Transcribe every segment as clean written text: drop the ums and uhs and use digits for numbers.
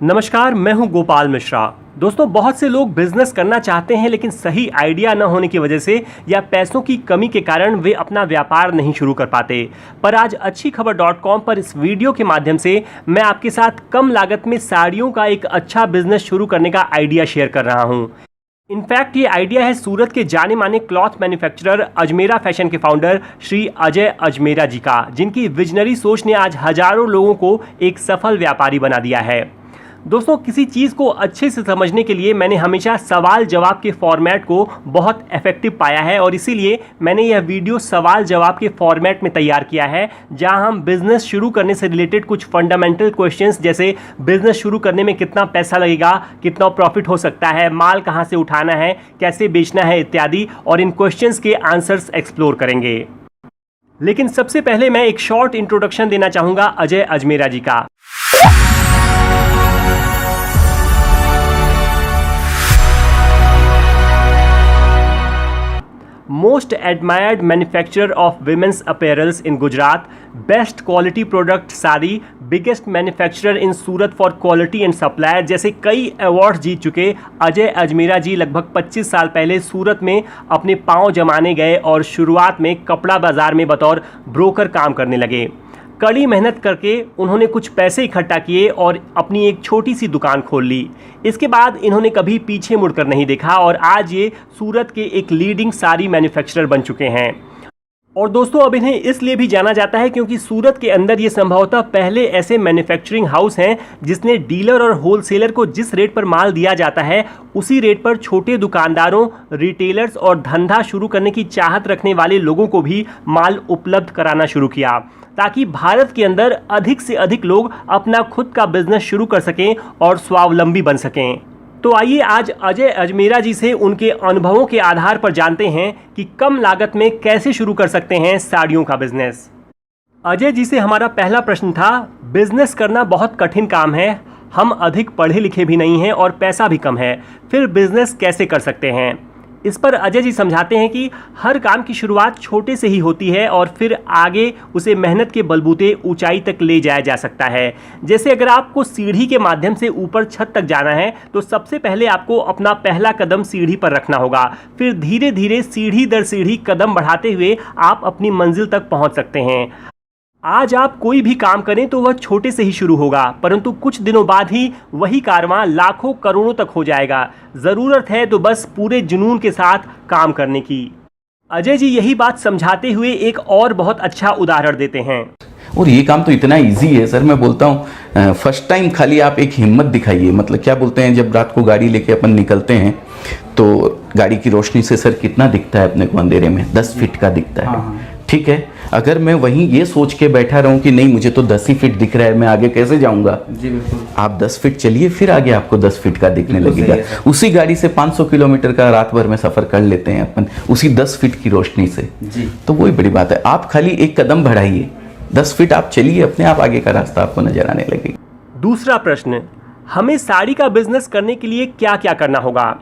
नमस्कार, मैं हूं गोपाल मिश्रा। दोस्तों, बहुत से लोग बिजनेस करना चाहते हैं लेकिन सही आइडिया न होने की वजह से या पैसों की कमी के कारण वे अपना व्यापार नहीं शुरू कर पाते। पर आज अच्छी खबर.com पर इस वीडियो के माध्यम से मैं आपके साथ कम लागत में साड़ियों का एक अच्छा बिजनेस शुरू करने का आइडिया शेयर कर रहा हूं। इनफैक्ट ये आइडिया है सूरत के जाने माने क्लॉथ मैन्युफैक्चरर अजमेरा फैशन के फाउंडर श्री अजय अजमेरा जी का, जिनकी विजनरी सोच ने आज हजारों लोगों को एक सफल व्यापारी बना दिया है। दोस्तों, किसी चीज़ को अच्छे से समझने के लिए मैंने हमेशा सवाल जवाब के फॉर्मेट को बहुत इफेक्टिव पाया है और इसीलिए मैंने यह वीडियो सवाल जवाब के फॉर्मेट में तैयार किया है, जहां हम बिजनेस शुरू करने से रिलेटेड कुछ फंडामेंटल क्वेश्चंस जैसे बिजनेस शुरू करने में कितना पैसा लगेगा, कितना प्रॉफिट हो सकता है, माल कहां से उठाना है, कैसे बेचना है इत्यादि, और इन क्वेश्चंस के आंसर्स एक्सप्लोर करेंगे। लेकिन सबसे पहले मैं एक शॉर्ट इंट्रोडक्शन देना चाहूँगा अजय अजमेरा जी का। Most admired manufacturer of women's apparels in Gujarat, best quality product sari, biggest manufacturer in Surat for quality and supplier जैसे कई अवार्ड्स जीत चुके अजय अजमेरा जी लगभग 25 साल पहले सूरत में अपने पांव जमाने गए और शुरुआत में कपड़ा बाजार में बतौर ब्रोकर काम करने लगे। कड़ी मेहनत करके उन्होंने कुछ पैसे इकट्ठा किए और अपनी एक छोटी सी दुकान खोल ली। इसके बाद इन्होंने कभी पीछे मुड़कर नहीं देखा और आज ये सूरत के एक लीडिंग साड़ी मैन्युफैक्चरर बन चुके हैं। और दोस्तों, अब इन्हें इसलिए भी जाना जाता है क्योंकि सूरत के अंदर ये संभवतः पहले ऐसे मैन्युफैक्चरिंग हाउस हैं जिसने डीलर और होलसेलर को जिस रेट पर माल दिया जाता है उसी रेट पर छोटे दुकानदारों, रिटेलर्स और धंधा शुरू करने की चाहत रखने वाले लोगों को भी माल उपलब्ध कराना शुरू किया, ताकि भारत के अंदर अधिक से अधिक लोग अपना खुद का बिजनेस शुरू कर सकें और स्वावलंबी बन सकें। तो आइए आज अजय अजमेरा जी से उनके अनुभवों के आधार पर जानते हैं कि कम लागत में कैसे शुरू कर सकते हैं साड़ियों का बिजनेस। अजय जी से हमारा पहला प्रश्न था, बिजनेस करना बहुत कठिन काम है, हम अधिक पढ़े लिखे भी नहीं हैं और पैसा भी कम है, फिर बिजनेस कैसे कर सकते हैं? इस पर अजय जी समझाते हैं कि हर काम की शुरुआत छोटे से ही होती है और फिर आगे उसे मेहनत के बलबूते ऊंचाई तक ले जाया जा सकता है। जैसे अगर आपको सीढ़ी के माध्यम से ऊपर छत तक जाना है तो सबसे पहले आपको अपना पहला कदम सीढ़ी पर रखना होगा, फिर धीरे धीरे सीढ़ी दर सीढ़ी कदम बढ़ाते हुए आप अपनी मंजिल तक पहुंच सकते हैं। आज आप कोई भी काम करें तो वह छोटे से ही शुरू होगा, परंतु कुछ दिनों बाद ही वही कारवां लाखों करोड़ों तक हो जाएगा। ज़रूरत है तो बस पूरे जुनून के साथ काम करने की। अजय जी यही बात समझाते हुए एक और बहुत अच्छा उदाहरण देते हैं। और ये काम तो इतना इजी है सर, मैं बोलता हूँ फर्स्ट टाइम खाली आप एक हिम्मत दिखाइए। मतलब क्या बोलते हैं, जब रात को गाड़ी लेके अपन निकलते हैं तो गाड़ी की रोशनी से सर कितना दिखता है अपने को अंधेरे में? 10 फीट का दिखता है। ठीक है, अगर मैं वहीं ये सोच के बैठा रहूं कि नहीं मुझे तो 10 ही फीट दिख रहा है, मैं आगे कैसे जाऊंगा? जी बिल्कुल। आप 10 फीट चलिए, फिर आगे आपको 10 फीट का दिखने लगेगा। उसी गाड़ी से 500 किलोमीटर का रात भर में सफर कर लेते हैं अपन, उसी 10 फीट की रोशनी से जी। तो वही बड़ी बात है, आप खाली एक कदम बढ़ाइए, 10 फीट आप चलिए, अपने आप आगे का रास्ता आपको नजर आने लगेगा। दूसरा प्रश्न, हमें साड़ी का बिजनेस करने के लिए क्या क्या करना होगा?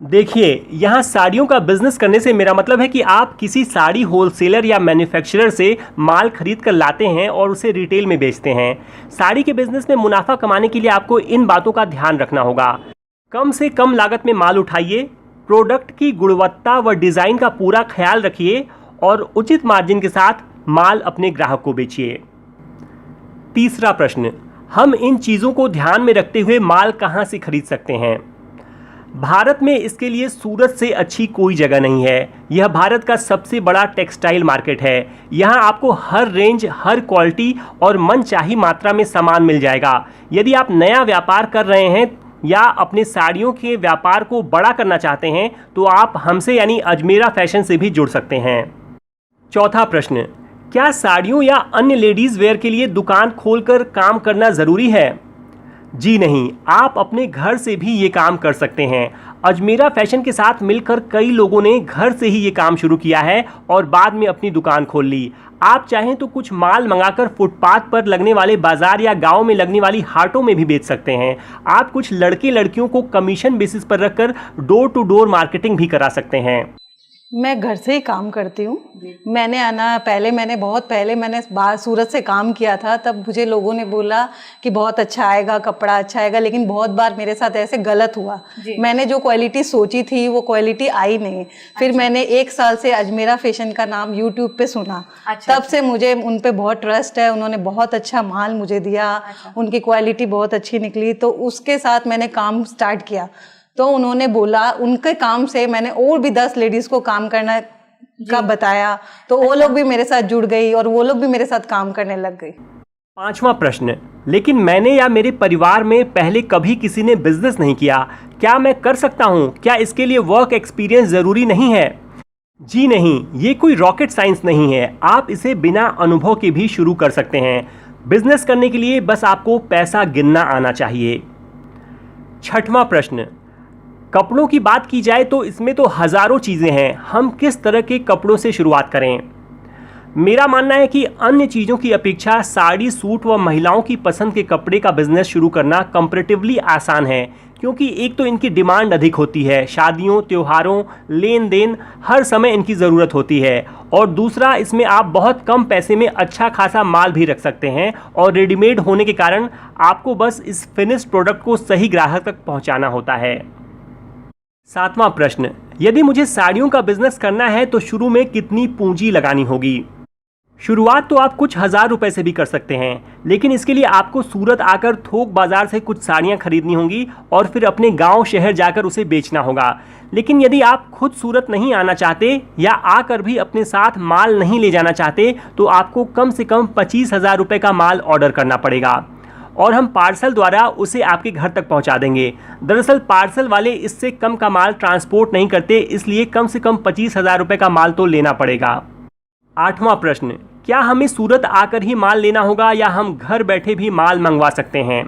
देखिए, यहाँ साड़ियों का बिजनेस करने से मेरा मतलब है कि आप किसी साड़ी होलसेलर या मैन्युफैक्चरर से माल खरीद कर लाते हैं और उसे रिटेल में बेचते हैं। साड़ी के बिजनेस में मुनाफा कमाने के लिए आपको इन बातों का ध्यान रखना होगा। कम से कम लागत में माल उठाइए, प्रोडक्ट की गुणवत्ता व डिज़ाइन का पूरा ख्याल रखिए और उचित मार्जिन के साथ माल अपने ग्राहक को बेचिए। तीसरा प्रश्न, हम इन चीज़ों को ध्यान में रखते हुए माल कहाँ से खरीद सकते हैं? भारत में इसके लिए सूरत से अच्छी कोई जगह नहीं है। यह भारत का सबसे बड़ा टेक्सटाइल मार्केट है। यहाँ आपको हर रेंज, हर क्वालिटी और मनचाही मात्रा में सामान मिल जाएगा। यदि आप नया व्यापार कर रहे हैं या अपने साड़ियों के व्यापार को बड़ा करना चाहते हैं तो आप हमसे यानी अजमेरा फैशन से भी जुड़ सकते हैं। चौथा प्रश्न, क्या साड़ियों या अन्य लेडीज़ वेयर के लिए दुकान खोलकर काम करना ज़रूरी है? जी नहीं, आप अपने घर से भी ये काम कर सकते हैं। अजमेरा फैशन के साथ मिलकर कई लोगों ने घर से ही ये काम शुरू किया है और बाद में अपनी दुकान खोल ली। आप चाहें तो कुछ माल मंगाकर फुटपाथ पर लगने वाले बाजार या गांव में लगने वाली हाटों में भी बेच सकते हैं। आप कुछ लड़के लड़कियों को कमीशन बेसिस पर रखकर डोर टू डोर मार्केटिंग भी करा सकते हैं। मैं घर से ही काम करती हूँ। मैंने बहुत पहले बाहर सूरत से काम किया था, तब मुझे लोगों ने बोला कि बहुत अच्छा आएगा, कपड़ा अच्छा आएगा, लेकिन बहुत बार मेरे साथ ऐसे गलत हुआ। मैंने जो क्वालिटी सोची थी वो क्वालिटी आई नहीं। फिर मैंने 1 साल से अजमेरा फैशन का नाम यूट्यूब पे सुना। तब से मुझे उन पे बहुत ट्रस्ट है। उन्होंने बहुत अच्छा माल मुझे दिया, उनकी क्वालिटी बहुत अच्छी निकली, तो उसके साथ मैंने काम स्टार्ट किया। तो उन्होंने बोला, उनके काम से मैंने और भी 10 लेडीज को काम करना का बताया, तो वो लोग भी मेरे साथ जुड़ गई और वो लोग भी मेरे साथ काम करने लग गई। 5वां प्रश्न, लेकिन मैंने या मेरे परिवार में पहले कभी किसी ने बिजनेस नहीं किया, क्या मैं कर सकता हूं? क्या इसके लिए वर्क एक्सपीरियंस जरूरी नहीं है? जी नहीं, ये कोई रॉकेट साइंस नहीं है। आप इसे बिना अनुभव के भी शुरू कर सकते हैं। बिजनेस करने के लिए बस आपको पैसा गिनना आना चाहिए। 6वां प्रश्न, कपड़ों की बात की जाए तो इसमें तो हज़ारों चीज़ें हैं, हम किस तरह के कपड़ों से शुरुआत करें? मेरा मानना है कि अन्य चीज़ों की अपेक्षा साड़ी, सूट व महिलाओं की पसंद के कपड़े का बिजनेस शुरू करना कंपैरेटिवली आसान है, क्योंकि एक तो इनकी डिमांड अधिक होती है, शादियों, त्योहारों, लेन देन हर समय इनकी ज़रूरत होती है, और दूसरा इसमें आप बहुत कम पैसे में अच्छा खासा माल भी रख सकते हैं, और रेडीमेड होने के कारण आपको बस इस फिनिश्ड प्रोडक्ट को सही ग्राहक तक पहुँचाना होता है। 7वां प्रश्न, यदि मुझे साड़ियों का बिजनेस करना है तो शुरू में कितनी पूंजी लगानी होगी? शुरुआत तो आप कुछ हज़ार रुपए से भी कर सकते हैं, लेकिन इसके लिए आपको सूरत आकर थोक बाजार से कुछ साड़ियां खरीदनी होंगी और फिर अपने गांव शहर जाकर उसे बेचना होगा। लेकिन यदि आप खुद सूरत नहीं आना चाहते या आकर भी अपने साथ माल नहीं ले जाना चाहते, तो आपको कम से कम 25,000 रुपये का माल ऑर्डर करना पड़ेगा और हम पार्सल द्वारा उसे आपके घर तक पहुंचा देंगे। दरअसल पार्सल वाले इससे कम का माल ट्रांसपोर्ट नहीं करते, इसलिए कम से कम 25,000 रुपये का माल तो लेना पड़ेगा। 8वां प्रश्न, क्या हमें सूरत आकर ही माल लेना होगा या हम घर बैठे भी माल मंगवा सकते हैं?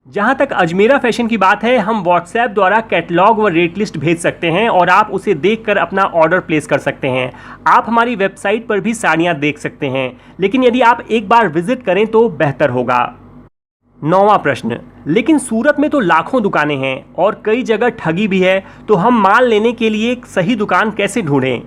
जहां तक अजमेरा फैशन की बात है, हम व्हाट्सएप द्वारा कैटलॉग व रेट लिस्ट भेज सकते हैं और आप उसे देखकर अपना ऑर्डर प्लेस कर सकते हैं। आप हमारी वेबसाइट पर भी साड़ियां देख सकते हैं, लेकिन यदि आप एक बार विजिट करें तो बेहतर होगा। 9वां प्रश्न, लेकिन सूरत में तो लाखों दुकानें हैं और कई जगह ठगी भी है, तो हम माल लेने के लिए एक सही दुकान कैसे ढूंढें?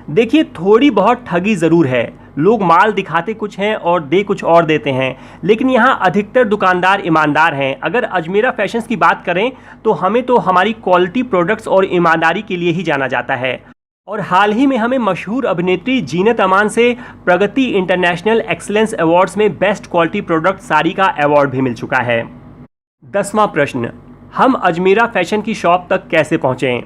देखिए, थोड़ी बहुत ठगी ज़रूर है। लोग माल दिखाते कुछ हैं और दे कुछ और देते हैं, लेकिन यहाँ अधिकतर दुकानदार ईमानदार हैं। अगर अजमेरा फैशंस की बात करें तो हमें तो हमारी क्वालिटी प्रोडक्ट्स और ईमानदारी के लिए ही जाना जाता है, और हाल ही में हमें मशहूर अभिनेत्री जीनत अमान से प्रगति इंटरनेशनल एक्सीलेंस अवार्ड्स में बेस्ट क्वालिटी प्रोडक्ट साड़ी का अवार्ड भी मिल चुका है। 10वां प्रश्न, हम अजमेरा फैशन की शॉप तक कैसे पहुँचें?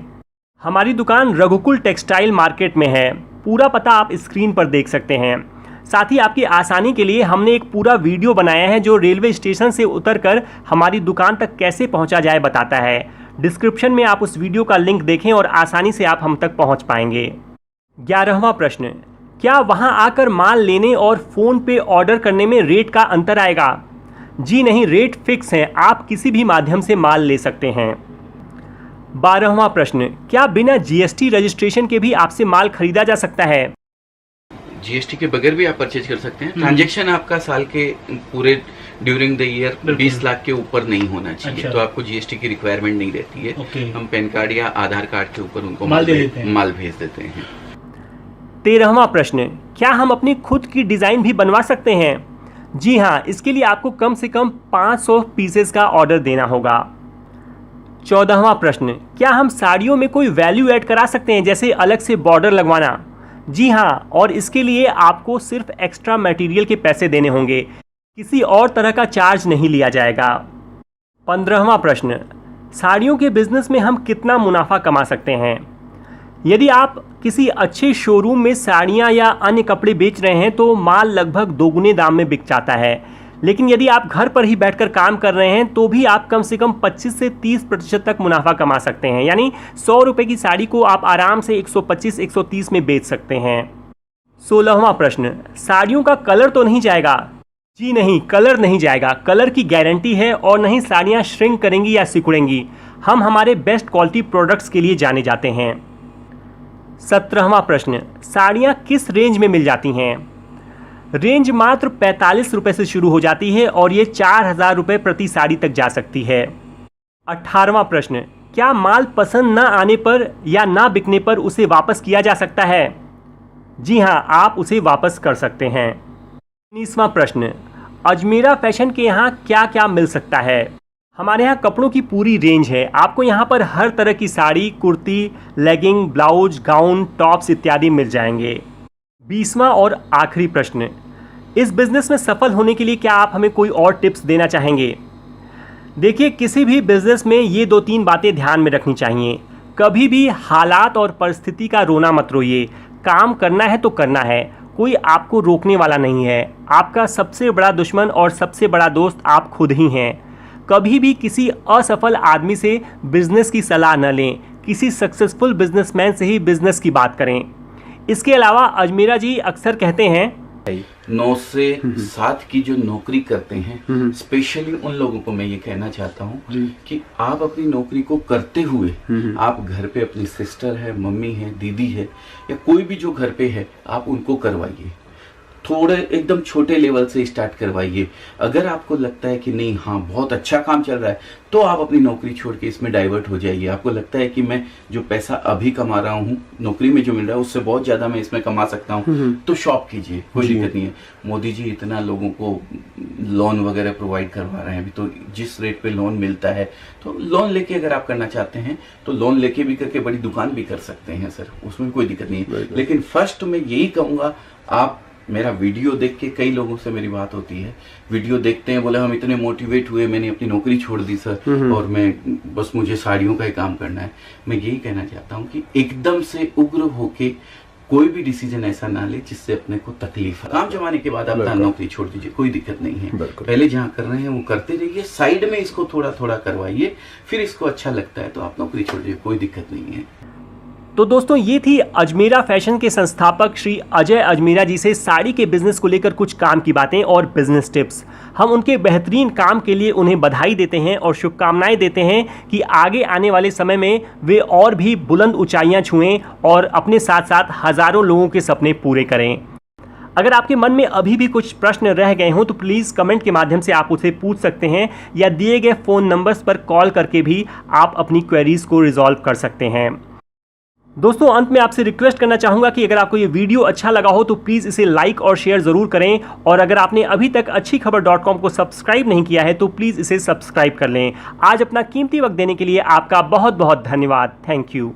हमारी दुकान रघुकुल टेक्सटाइल मार्केट में है। पूरा पता आप स्क्रीन पर देख सकते हैं। साथ ही आपकी आसानी के लिए हमने एक पूरा वीडियो बनाया है जो रेलवे स्टेशन से उतरकर हमारी दुकान तक कैसे पहुंचा जाए बताता है। डिस्क्रिप्शन में आप उस वीडियो का लिंक देखें और आसानी से आप हम तक पहुंच पाएंगे। 11वां प्रश्न, क्या वहां आकर माल लेने और फ़ोन पे ऑर्डर करने में रेट का अंतर आएगा? जी नहीं, रेट फिक्स हैं, आप किसी भी माध्यम से माल ले सकते हैं। 12वां प्रश्न, क्या बिना जीएसटी रजिस्ट्रेशन के भी आपसे माल खरीदा जा सकता है? जीएसटी के बगैर भी आप परचेज कर सकते हैं। ट्रांजैक्शन आपका साल के पूरे ड्यूरिंग द ईयर 20 लाख के ऊपर नहीं होना चाहिए। अच्छा। तो आपको जीएसटी की रिक्वायरमेंट नहीं रहती है। हम पैन कार्ड या आधार कार्ड के ऊपर उनको माल भेज देते हैं। 13वां प्रश्न, क्या हम अपनी खुद की डिज़ाइन भी बनवा सकते हैं? जी हाँ, इसके लिए आपको कम से कम 500 पीसेस का ऑर्डर देना होगा। 14वां प्रश्न, क्या हम साड़ियों में कोई वैल्यू ऐड करा सकते हैं, जैसे अलग से बॉर्डर लगवाना? जी हाँ, और इसके लिए आपको सिर्फ एक्स्ट्रा मटेरियल के पैसे देने होंगे, किसी और तरह का चार्ज नहीं लिया जाएगा। 15वां प्रश्न, साड़ियों के बिजनेस में हम कितना मुनाफा कमा सकते हैं? यदि आप किसी अच्छे शोरूम में साड़ियाँ या अन्य कपड़े बेच रहे हैं तो माल लगभग दोगुने दाम में बिक जाता है, लेकिन यदि आप घर पर ही बैठकर काम कर रहे हैं तो भी आप कम से कम 25 से 30% तक मुनाफा कमा सकते हैं। यानी 100 रुपये की साड़ी को आप आराम से 125-130 में बेच सकते हैं। 16वां प्रश्न, साड़ियों का कलर तो नहीं जाएगा? जी नहीं, कलर नहीं जाएगा। कलर की गारंटी है और नहीं साड़ियाँ श्रिंक करेंगी या सिकुड़ेंगी। हम हमारे बेस्ट क्वालिटी प्रोडक्ट्स के लिए जाने जाते हैं। 17वां प्रश्न, साड़ियाँ किस रेंज में मिल जाती हैं? रेंज मात्र 45 रुपये से शुरू हो जाती है और ये 4,000 रुपये प्रति साड़ी तक जा सकती है। 18वां प्रश्न, क्या माल पसंद न आने पर या ना बिकने पर उसे वापस किया जा सकता है? जी हाँ, आप उसे वापस कर सकते हैं। 19वां प्रश्न, अजमेरा फैशन के यहाँ क्या क्या मिल सकता है? हमारे यहाँ कपड़ों की पूरी रेंज है। आपको यहाँ पर हर तरह की sari, kurti, legging, blouse, gown, tops इत्यादि मिल जाएंगे। 20वां और आखिरी प्रश्न, इस बिज़नेस में सफल होने के लिए क्या आप हमें कोई और टिप्स देना चाहेंगे? देखिए, किसी भी बिज़नेस में ये 2-3 बातें ध्यान में रखनी चाहिए। कभी भी हालात और परिस्थिति का रोना मत रोइए। काम करना है तो करना है, कोई आपको रोकने वाला नहीं है। आपका सबसे बड़ा दुश्मन और सबसे बड़ा दोस्त आप खुद ही हैं। कभी भी किसी असफल आदमी से बिजनेस की सलाह न लें, किसी सक्सेसफुल बिजनेसमैन से ही बिजनेस की बात करें। इसके अलावा अजमेरा जी अक्सर कहते हैं 9 से 7 की जो नौकरी करते हैं, स्पेशली उन लोगों को मैं ये कहना चाहता हूँ कि आप अपनी नौकरी को करते हुए आप घर पे अपनी सिस्टर है, मम्मी है, दीदी है या कोई भी जो घर पे है, आप उनको करवाइए। थोड़े एकदम छोटे लेवल से स्टार्ट करवाइए। अगर आपको लगता है कि नहीं, हाँ बहुत अच्छा काम चल रहा है, तो आप अपनी नौकरी छोड़ के इसमें डाइवर्ट हो जाइए। आपको लगता है कि मैं जो पैसा अभी कमा रहा हूँ नौकरी में जो मिल रहा है उससे बहुत ज्यादा मैं इसमें कमा सकता हूँ, तो शॉप कीजिए, कोई दिक्कत नहीं है। मोदी जी इतना लोगों को लोन वगैरह प्रोवाइड करवा रहे हैं अभी, तो जिस रेट पे लोन मिलता है, तो लोन लेके अगर आप करना चाहते हैं तो लोन लेके भी करके बड़ी दुकान भी कर सकते हैं सर, उसमें कोई दिक्कत नहीं है। लेकिन फर्स्ट मैं यही कहूँगा, आप मेरा वीडियो देख के, कई लोगों से मेरी बात होती है, वीडियो देखते हैं, बोले हम इतने मोटिवेट हुए, मैंने अपनी नौकरी छोड़ दी सर और मैं बस मुझे साड़ियों का ही काम करना है। मैं यही कहना चाहता हूँ कि एकदम से उग्र होके कोई भी डिसीजन ऐसा ना ले जिससे अपने को तकलीफ है। काम जमाने के बाद आप नौकरी छोड़ दीजिए, कोई दिक्कत नहीं है। पहले जहाँ कर रहे हैं वो करते रहिए, साइड में इसको थोड़ा थोड़ा करवाइए, फिर इसको अच्छा लगता है तो आप नौकरी छोड़ दीजिए, कोई दिक्कत नहीं है। तो दोस्तों, ये थी अजमेरा फैशन के संस्थापक श्री अजय अजमेरा जी से साड़ी के बिजनेस को लेकर कुछ काम की बातें और बिजनेस टिप्स। हम उनके बेहतरीन काम के लिए उन्हें बधाई देते हैं और शुभकामनाएं देते हैं कि आगे आने वाले समय में वे और भी बुलंद ऊंचाइयां छुएं और अपने साथ साथ हज़ारों लोगों के सपने पूरे करें। अगर आपके मन में अभी भी कुछ प्रश्न रह गए हों तो प्लीज़ कमेंट के माध्यम से आप उसे पूछ सकते हैं या दिए गए फ़ोन नंबर्स पर कॉल करके भी आप अपनी क्वेरीज़ को रिजॉल्व कर सकते हैं। दोस्तों, अंत में आपसे रिक्वेस्ट करना चाहूँगा कि अगर आपको ये वीडियो अच्छा लगा हो तो प्लीज़ इसे लाइक और शेयर ज़रूर करें, और अगर आपने अभी तक अच्छी खबर.com को सब्सक्राइब नहीं किया है तो प्लीज़ इसे सब्सक्राइब कर लें। आज अपना कीमती वक्त देने के लिए आपका बहुत बहुत धन्यवाद। Thank you.